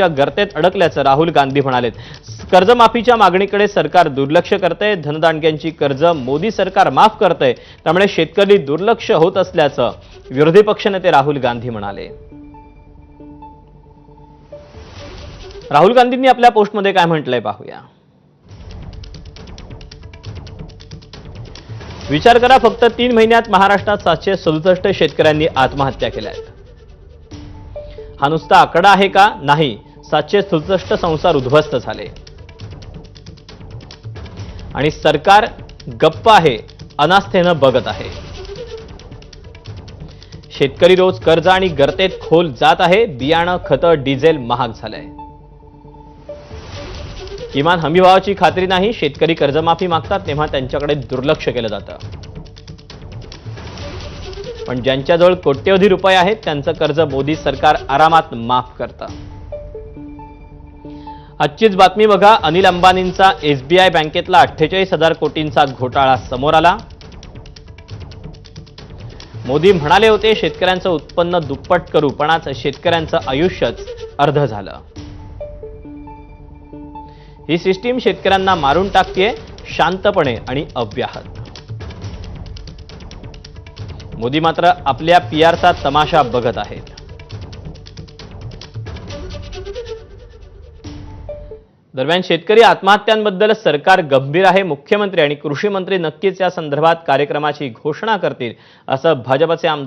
कर्जाच्या गर्तेत अडकल्याचं राहुल गांधी म्हणाले। कर्जमाफीच्या मागणीकडे सरकार दुर्लक्ष करते, धनदांडग्यांची कर्ज मोदी सरकार माफ करते, त्यामुळे शेतकरी दुर्लक्ष होत असल्याचं विरोधी पक्षनेते राहुल गांधी म्हणाले। राहुल गांधींनी आपल्या पोस्टमध्ये काय म्हटलंय पाहूया। विचार करा, फक्त 3 महिन्यात महाराष्ट्रात 767 शेतकऱ्यांनी आत्महत्या केल्या आहेत। हा नुसता आकडा आहे का? नाही, 767 संसार उद्ध्वस्त झाले आणि सरकार गप्प आहे, अनास्थेनं बघत आहे। शेतकरी रोज कर्ज आणि गर्तेत खोल जात आहे। बियाणं, खतं, डिझेल महाग झालंय। किमान हमीभावाची खात्री नाही। शेतकरी कर्जमाफी मागतात तेव्हा त्यांच्याकडे दुर्लक्ष केलं जातं, पण ज्यांच्याजवळ कोट्यवधी रुपये आहेत त्यांचं कर्ज मोदी सरकार आरामात माफ करतं। आजचीच बातमी बघा। अनिल अंबानींचा एसबीआय बँकेतला 48,000 कोटींचा घोटाळा समोर आला। मोदी म्हणाले होते, शेतकऱ्यांचं उत्पन्न दुप्पट करू, पण आज शेतकऱ्यांचं आयुष्यच अर्ध झालं। ही सिस्टीम शेतकऱ्यांना मारून टाकतेय, शांतपणे आणि अव्याहत। मोदी मात्र आपल्या पीआरचा तमाशा बघत आहेत। दरम्यान शेतकरी आत्महत्यांबद्दल सरकार गंभीर आहे। मुख्यमंत्री आणि कृषी मंत्री नक्कीच या संदर्भात कार्यक्रमाची घोषणा करतील, असं भाजपचे आमदार